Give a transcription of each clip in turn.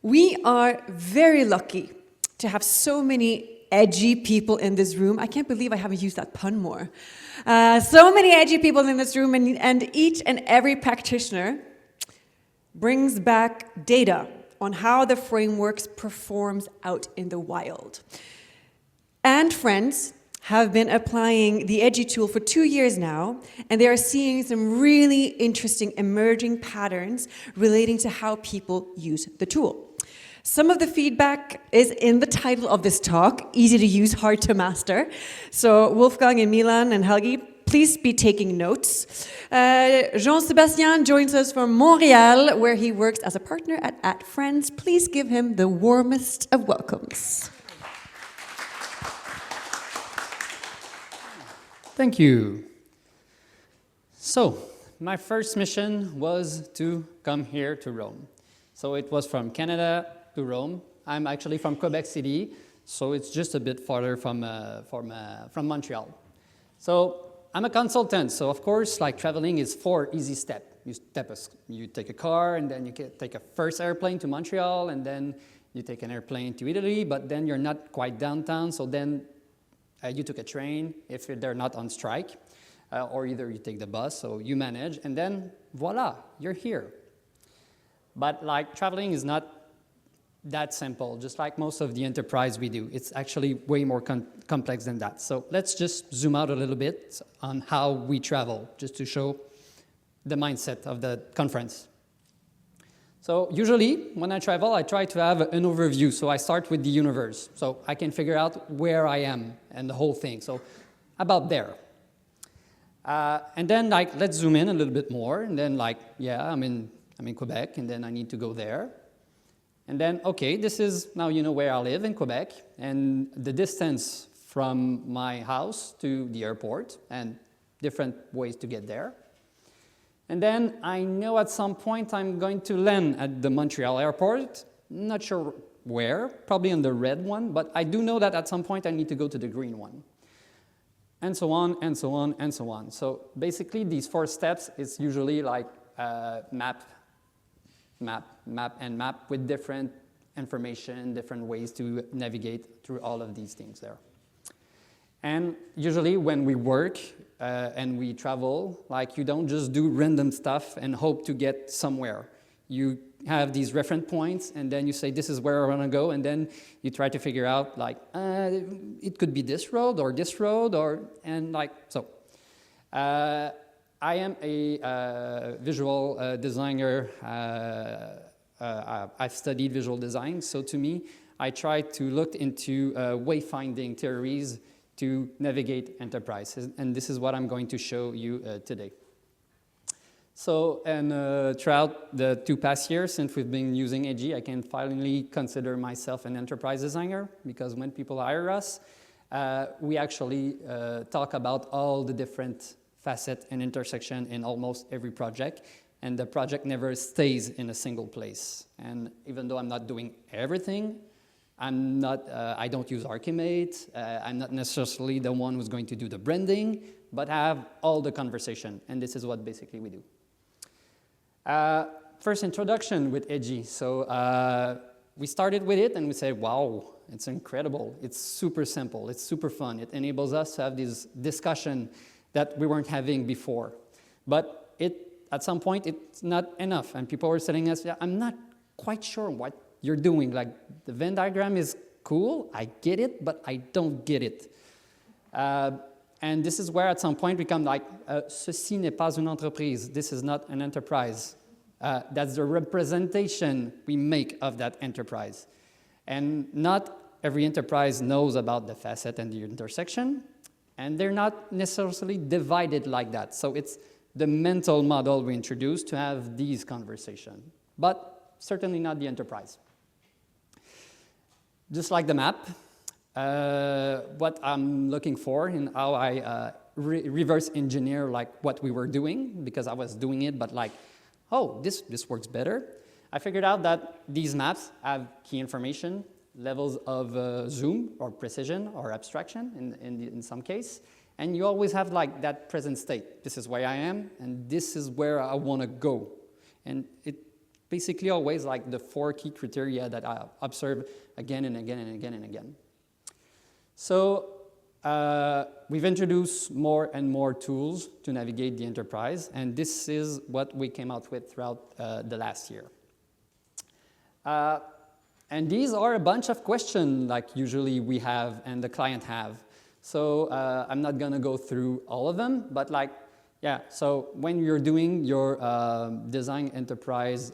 We are very lucky to have so many edgy people in this room. I can't believe I haven't used that pun more. So many edgy people in this room, and each and every practitioner brings back data on how the frameworks performs out in the wild. And friends have been applying the EDGY tool for 2 years now, and they are seeing some really interesting emerging patterns relating to how people use the tool. Some of the feedback is in the title of this talk, easy to use, hard to master. So Wolfgang and Milan and Helgi, please be taking notes. Jean-Sébastien joins us from Montreal, where he works as a partner at Friends. Please give him the warmest of welcomes. Thank you. So, my first mission was to come here to Rome. So it was from Canada to Rome. I'm actually from Quebec City, so it's just a bit farther from Montreal. So I'm a consultant, so of course, like traveling is 4 easy steps. You take a car, and then you take a first airplane to Montreal, and then you take an airplane to Italy, but then you're not quite downtown, so then you took a train if they're not on strike, or either you take the bus, so you manage, and then voila, you're here. But like traveling is not that simple, just like most of the enterprise we do. It's actually way more complex than that. So let's just zoom out a little bit on how we travel, just to show the mindset of the conference. So usually, when I travel, I try to have an overview. So I start with the universe, so I can figure out where I am and the whole thing. So about there. And then, like, let's zoom in a little bit more. And then, like, yeah, I'm in Quebec, and then I need to go there. And then, okay, this is, now you know where I live in Quebec, and the distance from my house to the airport, and different ways to get there. And then I know at some point I'm going to land at the Montreal airport. Not sure where, probably on the red one, but I do know that at some point I need to go to the green one. And so on, and so on, and so on. So basically these 4 steps is usually like map, and map with different information, different ways to navigate through all of these things there. And usually when we work and we travel, like you don't just do random stuff and hope to get somewhere. You have these reference points, and then you say, this is where I want to go, and then you try to figure out, like, it could be this road, and like, so. I am a visual designer. I've studied visual design, so to me, I try to look into wayfinding theories to navigate enterprises, and this is what I'm going to show you today. So, and throughout the 2 past years since we've been using EDGY, I can finally consider myself an enterprise designer, because when people hire us, we actually talk about all the different facet and intersection in almost every project, and the project never stays in a single place. And even though I'm not doing everything, I don't use Archimate, I'm not necessarily the one who's going to do the branding, but have all the conversation, and this is what basically we do. First introduction with EDGY. So we started with it and we said, wow, it's incredible, it's super simple, it's super fun, it enables us to have this discussion that we weren't having before. But at some point, it's not enough. And people were telling us, yeah, I'm not quite sure what you're doing. Like, the Venn diagram is cool, I get it, but I don't get it. And this is where at some point we come like, ceci n'est pas une entreprise. This is not an enterprise. That's the representation we make of that enterprise. And not every enterprise knows about the facet and the intersection. And they're not necessarily divided like that. So it's the mental model we introduce to have these conversations, but certainly not the enterprise. Just like the map, what I'm looking for in how I reverse engineer like what we were doing, because I was doing it, but like, oh, this works better. I figured out that these maps have key information, levels of zoom or precision or abstraction in some case. And you always have like that present state. This is where I am, and this is where I want to go. And it basically always like the 4 key criteria that I observe again and again and again and again. So we've introduced more and more tools to navigate the enterprise, and this is what we came out with throughout the last year. And these are a bunch of questions like usually we have and the client have. So I'm not gonna go through all of them, but like, yeah, so when you're doing your design enterprise,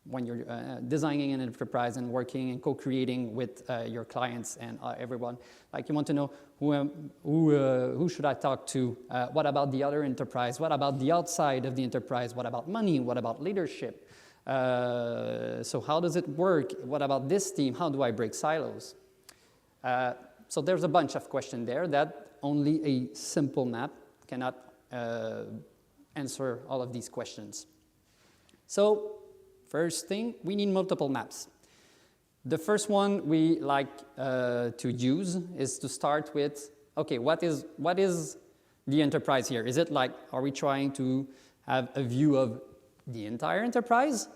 when you're designing an enterprise and working and co-creating with your clients and everyone, like you want to know who should I talk to? What about the other enterprise? What about the outside of the enterprise? What about money? What about leadership? So how does it work? What about this team? How do I break silos? So there's a bunch of questions there that only a simple map cannot answer all of these questions. So first thing, we need multiple maps. The first one we like to use is to start with, okay, what is the enterprise here? Is it like, are we trying to have a view of the entire enterprise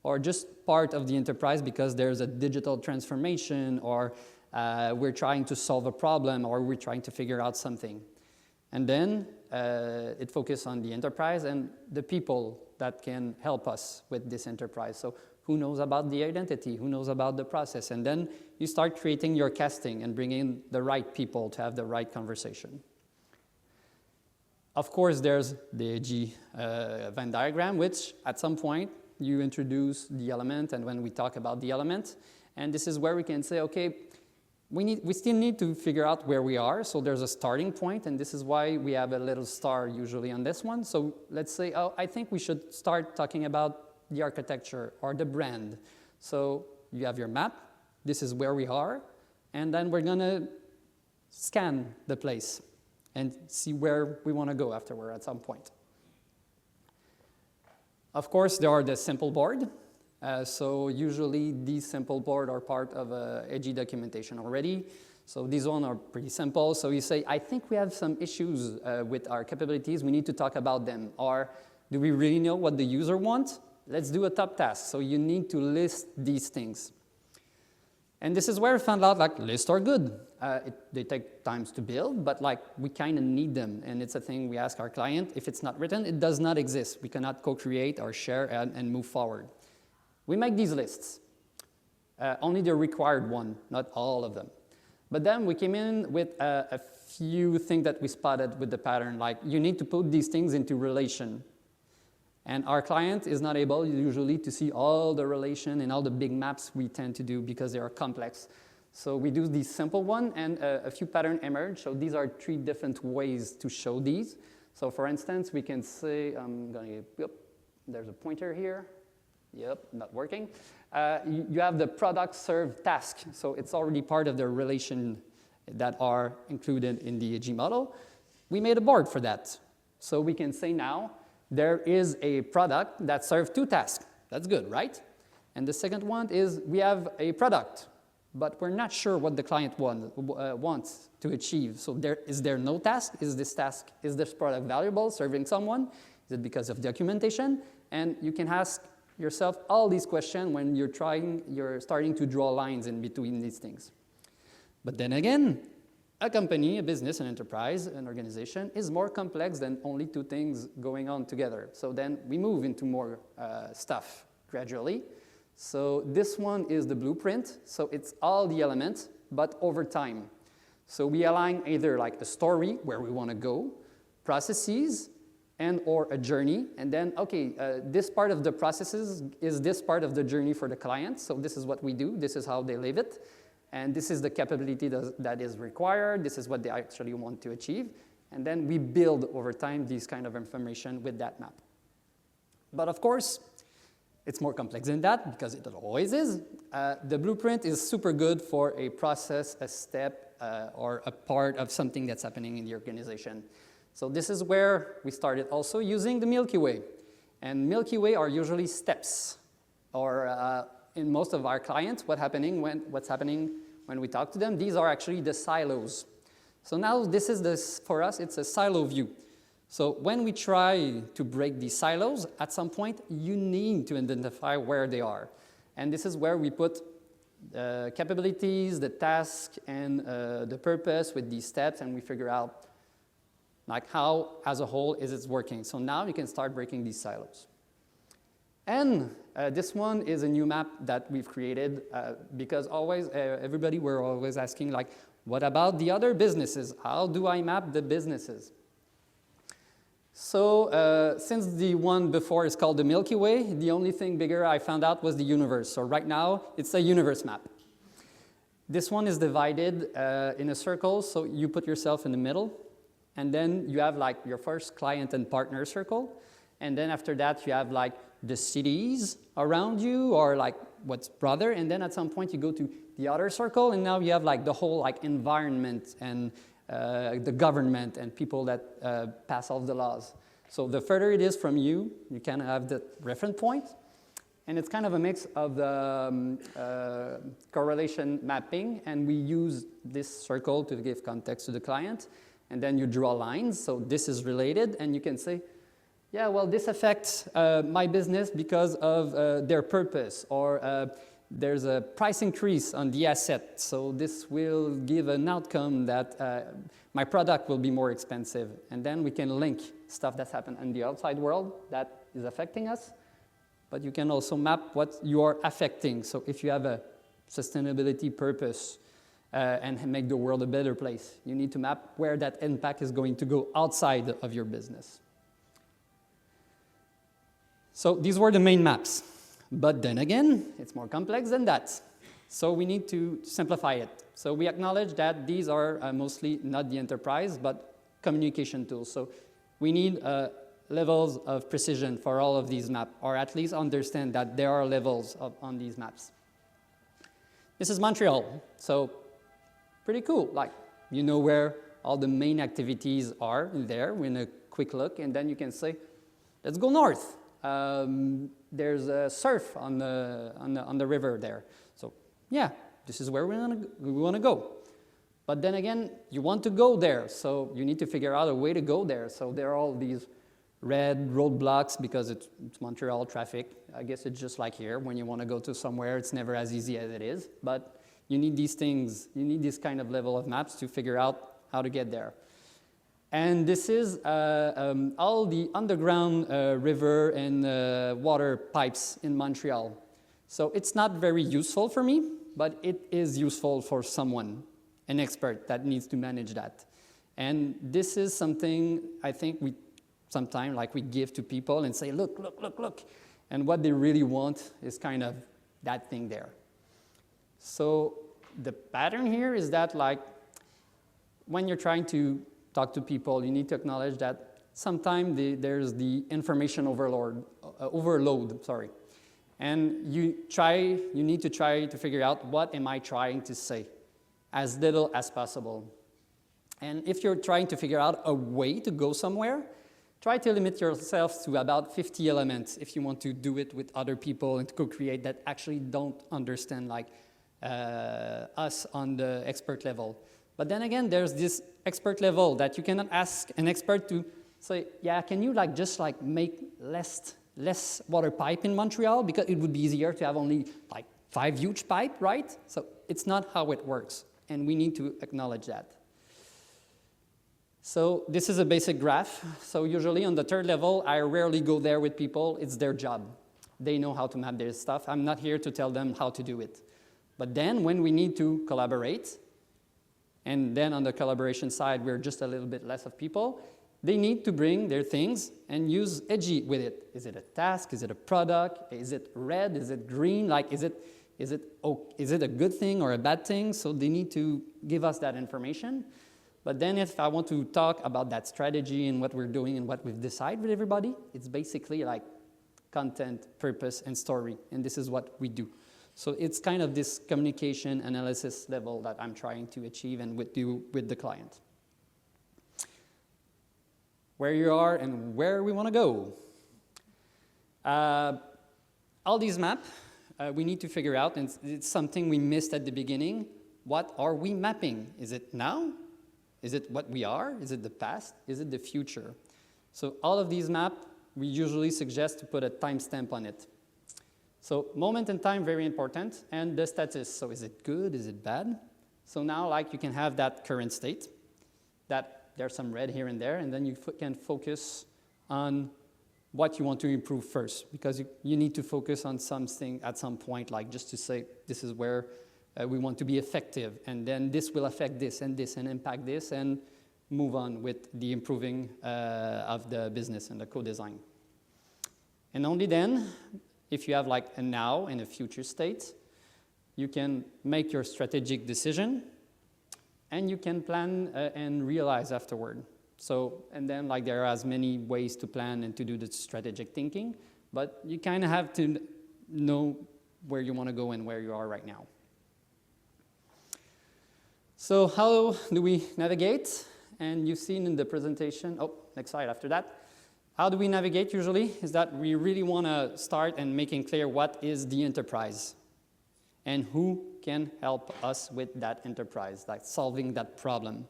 or just part of the enterprise because there's a digital transformation or we're trying to solve a problem or we're trying to figure out something? And then it focuses on the enterprise and the people that can help us with this enterprise. So who knows about the identity? Who knows about the process? And then you start creating your casting and bringing the right people to have the right conversation. Of course, there's the EDGY Venn diagram, which at some point you introduce the element, and when we talk about the element, and this is where we can say, okay, we still need to figure out where we are. So there's a starting point, and this is why we have a little star usually on this one. So let's say, oh, I think we should start talking about the architecture or the brand. So you have your map, this is where we are, and then we're gonna scan the place and see where we wanna go afterward at some point. Of course, there are the simple board. So usually these simple board are part of EDGY documentation already. So these ones are pretty simple. So you say, I think we have some issues with our capabilities, we need to talk about them. Or do we really know what the user wants? Let's do a top task. So you need to list these things. And this is where I found out like lists are good. They take times to build, but like we kind of need them. And it's a thing we ask our client. If it's not written, it does not exist. We cannot co-create or share and move forward. We make these lists. Only the required one, not all of them. But then we came in with a few things that we spotted with the pattern, like you need to put these things into relation. And our client is not able usually to see all the relation and all the big maps we tend to do because they are complex. So we do these simple one and a few patterns emerge. So these are 3 different ways to show these. So for instance, we can say, yep, there's a pointer here. Yep, not working. You have the product serve task. So it's already part of the relation that are included in the EDGY model. We made a board for that. So we can say now, there is a product that serves 2 tasks. That's good, right? And the second one is we have a product, but we're not sure what the client wants to achieve. So is there no task? Is this product valuable, serving someone? Is it because of documentation? And you can ask yourself all these questions when you're starting to draw lines in between these things. But then again, a company, a business, an enterprise, an organization is more complex than only 2 things going on together. So then we move into more stuff gradually. So this one is the blueprint. So it's all the elements, but over time. So we align either like a story where we want to go, processes, and or a journey. And then, okay, this part of the processes is this part of the journey for the client. So this is what we do. This is how they live it. And this is the capability that is required. This is what they actually want to achieve. And then we build over time these kind of information with that map. But of course, it's more complex than that because it always is. The blueprint is super good for a process, a step, or a part of something that's happening in the organization. So this is where we started also using the Milky Way. And Milky Way are usually steps or in most of our clients, what's happening when we talk to them, these are actually the silos. So now for us, it's a silo view. So when we try to break these silos, at some point, you need to identify where they are. And this is where we put the capabilities, the task, and the purpose with these steps, and we figure out like how, as a whole, is it working. So now you can start breaking these silos. And this one is a new map that we've created because always, everybody were always asking like, what about the other businesses? How do I map the businesses? So since the one before is called the Milky Way, the only thing bigger I found out was the universe. So right now, it's a universe map. This one is divided in a circle, so you put yourself in the middle, and then you have like your first client and partner circle, and then after that you have like the cities around you, or like what's brother, and then at some point you go to the other circle, and now you have like the whole like environment and the government and people that pass all the laws. So the further it is from you, you can have the reference point. And it's kind of a mix of the correlation mapping, and we use this circle to give context to the client. And then you draw lines, so this is related, and you can say, yeah, well, this affects my business because of their purpose, or there's a price increase on the asset, so this will give an outcome that my product will be more expensive. And then we can link stuff that's happened in the outside world that is affecting us, but you can also map what you are affecting. So if you have a sustainability purpose and make the world a better place, you need to map where that impact is going to go outside of your business. So these were the main maps. But then again, it's more complex than that. So we need to simplify it. So we acknowledge that these are mostly not the enterprise, but communication tools. So we need levels of precision for all of these maps, or at least understand that there are levels on these maps. This is Montreal. So pretty cool. Like, you know where all the main activities are in there in a quick look, and then you can say, let's go north. There's a surf on the river there. So yeah, this is where we want to go. But then again, you want to go there, so you need to figure out a way to go there. So there are all these red roadblocks because it's Montreal traffic. I guess it's just like here. When you want to go to somewhere, it's never as easy as it is. But you need these things, you need this kind of level of maps to figure out how to get there. And this is all the underground river and water pipes in Montreal. So it's not very useful for me, but it is useful for someone, an expert that needs to manage that. And this is something I think we sometimes like we give to people and say, look, look, look, look. And what they really want is kind of that thing there. So the pattern here is that like when you're trying to talk to people, you need to acknowledge that sometimes there's the information overload, and you need to try to figure out what am I trying to say, as little as possible. And if you're trying to figure out a way to go somewhere, try to limit yourself to about 50 elements if you want to do it with other people and to co-create that actually don't understand like us on the expert level. But then again, there's this expert level that you cannot ask an expert to say, yeah, can you like just like make less water pipe in Montreal because it would be easier to have only like 5 huge pipe, right? So it's not how it works, and we need to acknowledge that. So this is a basic graph. So usually on the third level, I rarely go there with people. It's their job. They know how to map their stuff. I'm not here to tell them how to do it. But then when we need to collaborate, and then on the collaboration side, we're just a little bit less of people, they need to bring their things and use EDGY with it. Is it a task? Is it a product? Is it red? Is it green? Like, is it a good thing or a bad thing? So they need to give us that information. But then if I want to talk about that strategy and what we're doing and what we've decided with everybody, it's basically like content, purpose, and story. And this is what we do. So it's kind of this communication analysis level that I'm trying to achieve and do with the client. Where you are and where we want to go. All these maps, we need to figure out, and it's something we missed at the beginning. What are we mapping? Is it now? Is it what we are? Is it the past? Is it the future? So all of these maps, we usually suggest to put a timestamp on it. So moment and time, very important, and the status. So is it good, is it bad? So now like you can have that current state, that there's some red here and there, and then you can focus on what you want to improve first, because you need to focus on something at some point, like just to say, this is where we want to be effective, and then this will affect this, and impact this, and move on with the improving of the business and the co-design. And only then, if you have like a now and a future state, you can make your strategic decision, and you can plan and realize afterward. So, and then like there are as many ways to plan and to do the strategic thinking, but you kind of have to know where you want to go and where you are right now. So how do we navigate? And you've seen in the presentation, oh, next slide after that. How do we navigate usually? Is that we really want to start and making clear what is the enterprise and who can help us with that enterprise, like solving that problem.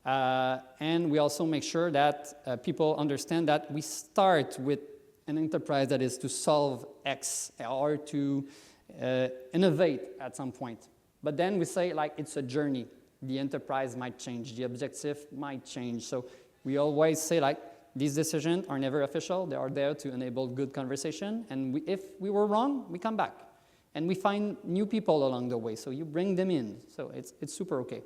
And we also make sure that people understand that we start with an enterprise that is to solve X or to innovate at some point. But then we say like it's a journey. The enterprise might change, the objective might change. So we always say like these decisions are never official. They are there to enable good conversation. And if we were wrong, we come back. And we find new people along the way. So you bring them in. So it's super okay.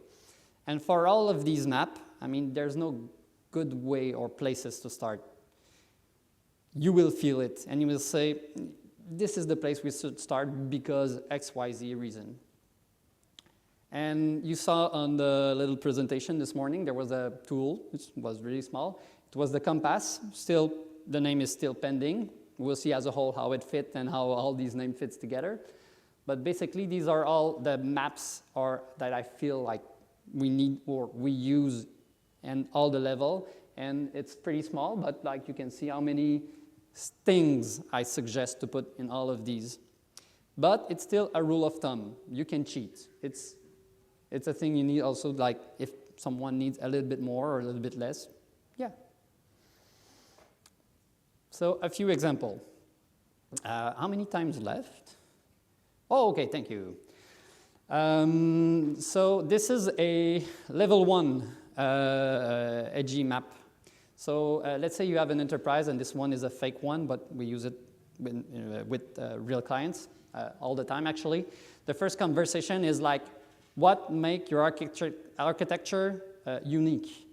And for all of these maps, I mean, there's no good way or places to start. You will feel it, and you will say, this is the place we should start because X, Y, Z reason. And you saw on the little presentation this morning, there was a tool, which was really small. It was the compass. Still, the name is still pending. We'll see as a whole how it fits and how all these names fits together. But basically, these are all the maps that I feel like we need or we use and all the level, and it's pretty small, but like you can see how many things I suggest to put in all of these. But it's still a rule of thumb. You can cheat. It's a thing you need also, like if someone needs a little bit more or a little bit less, yeah. So a few examples. How many times left? Oh, okay, thank you. So this is a level 1 EDGY map. So let's say you have an enterprise, and this one is a fake one, but we use it with real clients all the time, actually. The first conversation is like, what make your architecture unique?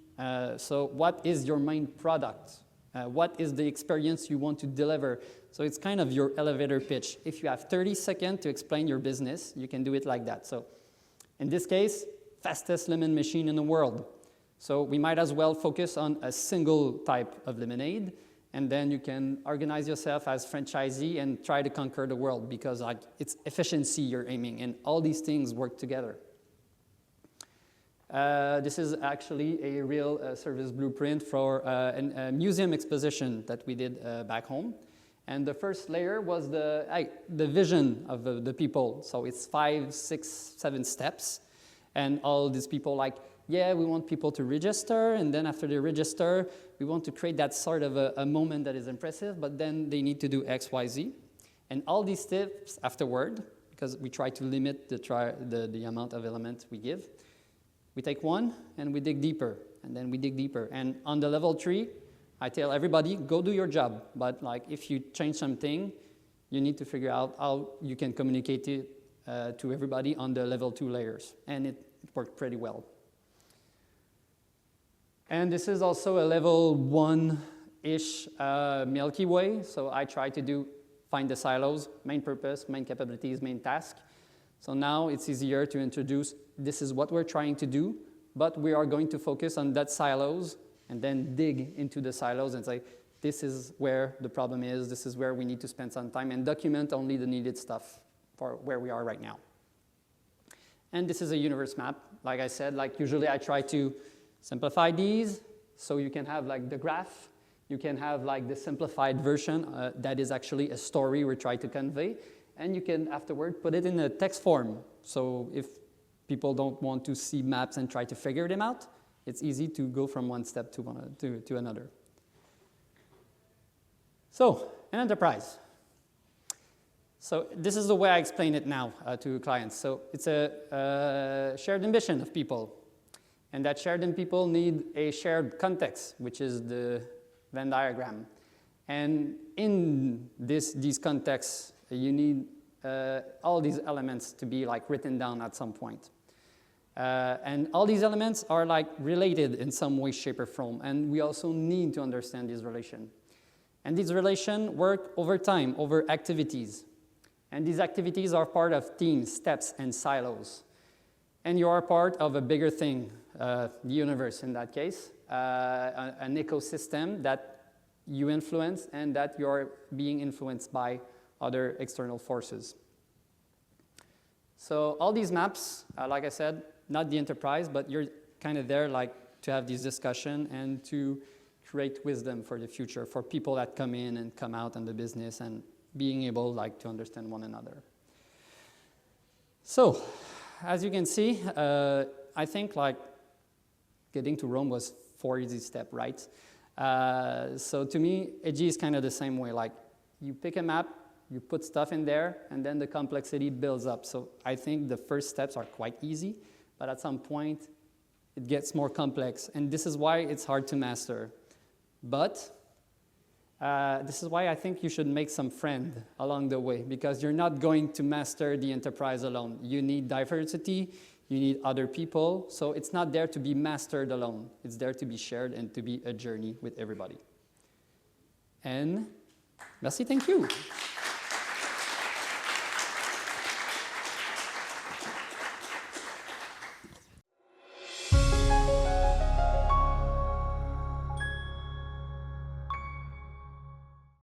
So what is your main product? What is the experience you want to deliver? So it's kind of your elevator pitch. If you have 30 seconds to explain your business, you can do it like that. So in this case, fastest lemon machine in the world. So we might as well focus on a single type of lemonade, and then you can organize yourself as franchisee and try to conquer the world, because like it's efficiency you're aiming, and all these things work together. This is actually a real service blueprint for a museum exposition that we did back home. And the first layer was the vision of the people. So it's 5, 6, 7 steps. And all these people like, yeah, we want people to register. And then after they register, we want to create that sort of a moment that is impressive. But then they need to do X, Y, Z. And all these steps afterward, because we try to limit the amount of elements we give, we take one and we dig deeper. And then we dig deeper. And on the level 3, I tell everybody, go do your job. But like, if you change something, you need to figure out how you can communicate it to everybody on the level 2 layers. And it worked pretty well. And this is also a level 1-ish Milky Way. So I try to find the silos, main purpose, main capabilities, main task. So now it's easier to introduce, this is what we're trying to do, but we are going to focus on that silos and then dig into the silos and say, this is where the problem is, this is where we need to spend some time, and document only the needed stuff for where we are right now. And this is a universe map. Like I said, like usually I try to simplify these so you can have like the graph, you can have like the simplified version that is actually a story we're trying to convey, and you can afterward put it in a text form. So if people don't want to see maps and try to figure them out, it's easy to go from one step to another. So, an enterprise. So this is the way I explain it now to clients. So it's a shared ambition of people. And that shared people need a shared context, which is the Venn diagram. And in these contexts, you need all these elements to be like written down at some point. And all these elements are like related in some way, shape, or form. And we also need to understand these relations. And these relations work over time, over activities. And these activities are part of teams, steps, and silos. And you are part of a bigger thing, the universe in that case, an ecosystem that you influence and that you're being influenced by other external forces. So all these maps, like I said, not the enterprise, but you're kind of there like to have this discussion and to create wisdom for the future for people that come in and come out in the business and being able like to understand one another. So, as you can see, I think like getting to Rome was 4 easy steps, right? So to me, EDGY is kind of the same way. Like you pick a map, you put stuff in there, and then the complexity builds up. So I think the first steps are quite easy, but at some point, it gets more complex. And this is why it's hard to master. But this is why I think you should make some friends along the way, because you're not going to master the enterprise alone. You need diversity, you need other people, so it's not there to be mastered alone. It's there to be shared and to be a journey with everybody. And merci, thank you.